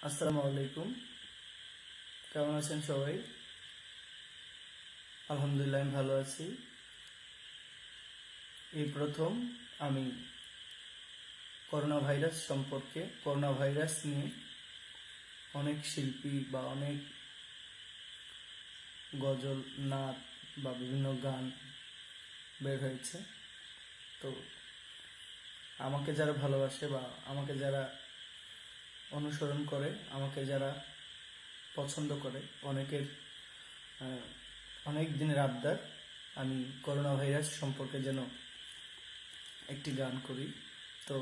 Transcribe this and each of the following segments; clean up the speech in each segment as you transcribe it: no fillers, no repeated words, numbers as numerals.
আসসালামু আলাইকুম। কেমন আছেন সবাই? আলহামদুলিল্লাহ আমি ভালো আছি। এই প্রথম আমি করোনা ভাইরাস নিয়ে অনেক শিল্পী বা অনেক গজল, নাচ বা বিভিন্ন গান বের হয়েছে। তো আমাকে যারা ভালোবাসে বা আমাকে যারা অনুসরণ করে, আমাকে যারা পছন্দ করে, অনেক দিনের আবদার আমি করোনা ভাইরাস সম্পর্কে যেন একটি গান করি। তো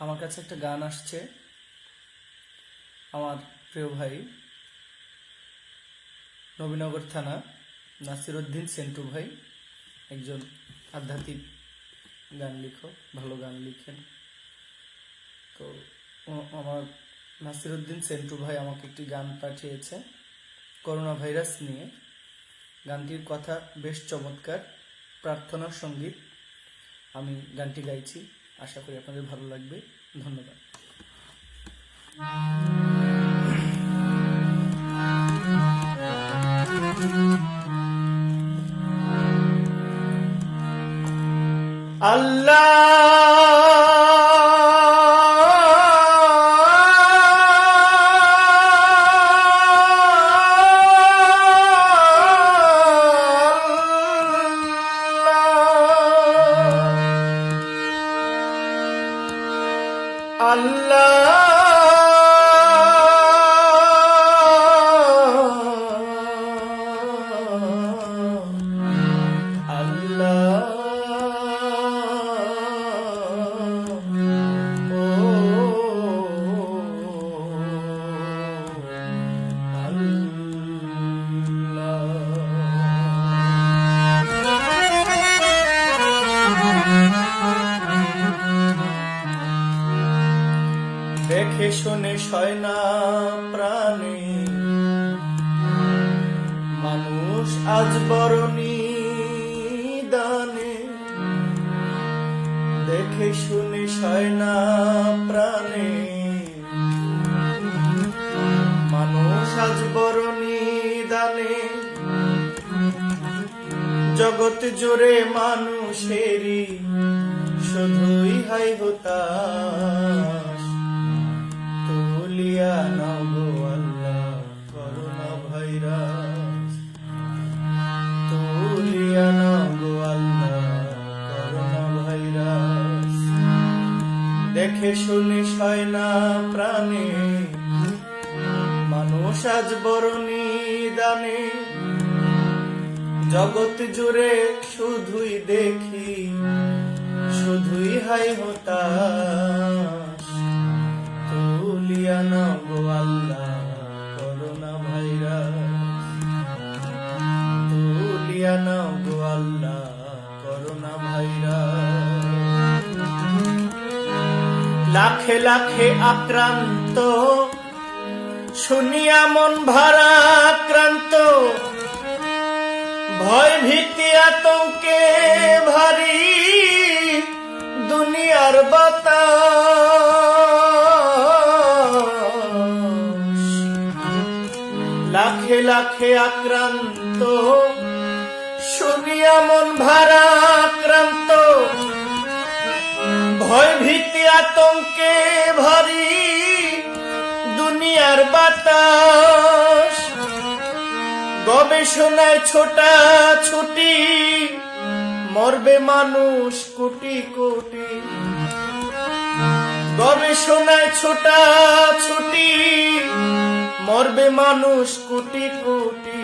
আমার কাছে একটা গান আসছে, আমার প্রিয় ভাই নবীনগর থানা নাসিরউদ্দিন সেন্টু ভাই একজন আধ্যাত্মিক গান লেখক, ভালো গান লিখেন। তো আমার নাসিরউদ্দিন সেন্টু ভাই আমাকে একটি গান পাঠিয়েছে করোনা ভাইরাস নিয়ে। গানটির কথা বেশ চমৎকার, প্রার্থনার সঙ্গীত। আমি গানটি গাইছি, আশা করি আপনাদের ভালো লাগবে। ধন্যবাদ। দেখে শুনে সয় না প্রাণে মানুষ আজ বড় নিদানে। দেখে শুনে সয় না প্রাণে মানুষ আজ বড় নিদানে। জগৎ জুড়ে মানুষেরই শুধুই হাই হতাশ। তুলিয়া নাও গো আল্লাহ করোনা ভাইরাস, তুলিয়া নাও গো আল্লাহ করোনা ভাইরাস। দেখে শুনে সয় না প্রাণে মানুষ আজ বড় নিদানে। জগৎ জুড়ে শুধুই দেখি শুধুই হাই হতাশ। তুলিয়া নাও গো আল্লাহ করোনা ভাইরাস, তুলিয়া নাও গো আল্লাহ করোনা ভাইরাস। লাখে লাখে আক্রান্ত শুনিয়া মন ভারাক্রান্ত। ভয় ভীতি আতঙ্কে ভারী দুনিয়ার বাতাস। লাখে লাখে আক্রান্ত শুনিয়া মন ভারাক্রান্ত। ভয় ভীতি আতঙ্কে ভারী দুনিয়ার বাতাস। গবেষণায় ছোটা ছুটি মরবে মানুষ কোটি কোটি। গবেষণায় ছোটা ছুটি মরবে মানুষ কোটি কোটি।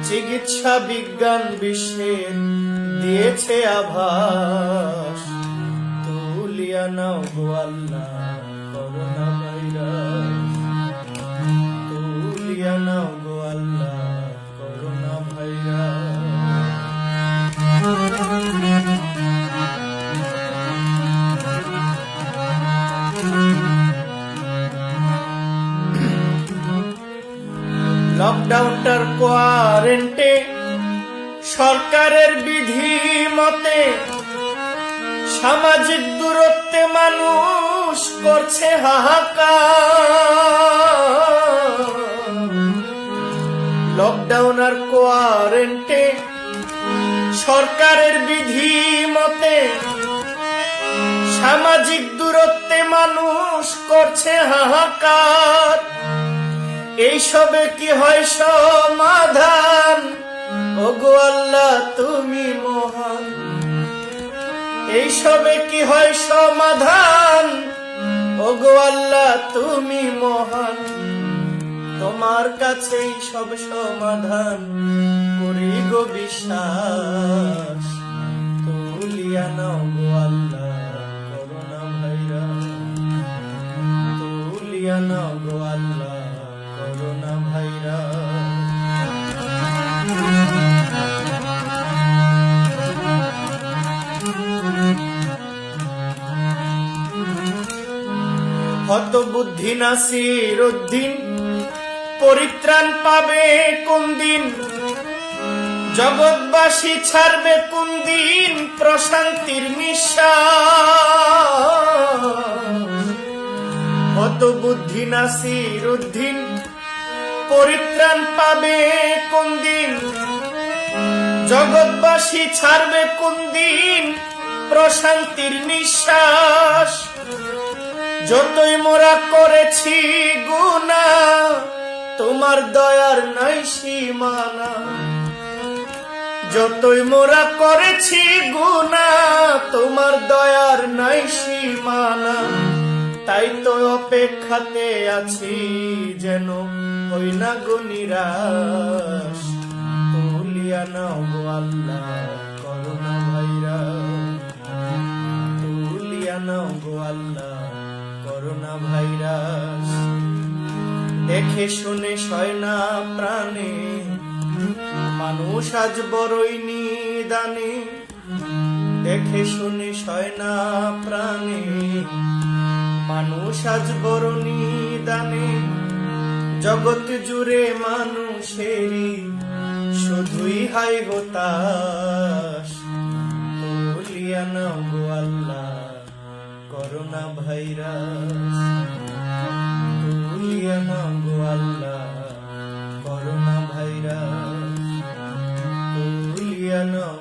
চিকিৎসা বিজ্ঞান বিশ্বের দিয়েছে আভাস। তুলিয়া নাও গো আল্লাহ করোনা ভাইরাস, তুলিয়া নাও গো আল্লাহ করোনা ভাইরাস। লকডাউনটার কোয়ারেন্টে সরকারের বিধি মতে সামাজিক দূরত্বে মানুষ মানুষ করছে হাহাকার, লকডাউন আর কোয়ারেন্টে সরকারের বিধি মতে সামাজিক দূরত্বে মানুষ করছে হাহাকার। এইসবে কি হয় সমাধান? ওগো আল্লাহ তুমি মহান। এইসবে কি হয় সমাধান? ওগো আল্লাহ তুমি মহান। তোমার কাছেই সব সমাধান করি গো বিশ্বাস। তুলিয়া নাও গো আল্লাহ করোনা ভাইরাস, তুলিয়া নাও গো আল্লাহ করোনা ভাইরাস। হতবুদ্ধি নাসির উদ্দিন পরিত্রাণ পাবে কোন দিন? জগৎবাসী ছাড়বে কোন দিন প্রশান্তির নিঃশ্বাস? হতবুদ্ধি নাসির উদ্দিন পরিত্রাণ পাবে কোন দিন? জগৎবাসী ছাড়বে কোন দিন প্রশান্তির নিঃশ্বাস? যতই মোরা করেছি গুনাহ তোমার দয়ার নাই সীমানা। যতই মোরা করেছি গুনাহ তোমার দয়ার নাই সীমানা। তাই তো অপেক্ষাতে আছি যেন হই না গো নিরাশ। তুলিয়া নাও গো আল্লাহ করোনা ভাইরাস, তুলিয়া নাও গো আল্লাহ করোনা ভাইরাস। দেখে শুনে সয় না প্রাণে মানুষ আজ বড়ই নিদানে। দেখে শুনে সয় না প্রাণে মানুষ আজ বড় নিদানে। জগৎ জুড়ে মানুষেরই শুধুই হাই হতাশ। তুলিয়া নাও গো আল্লাহ করোনা ভাইরাস, তুলিয়া নাও গো আল্লাহ করোনা ভাইরাস, তুলিয়া নাও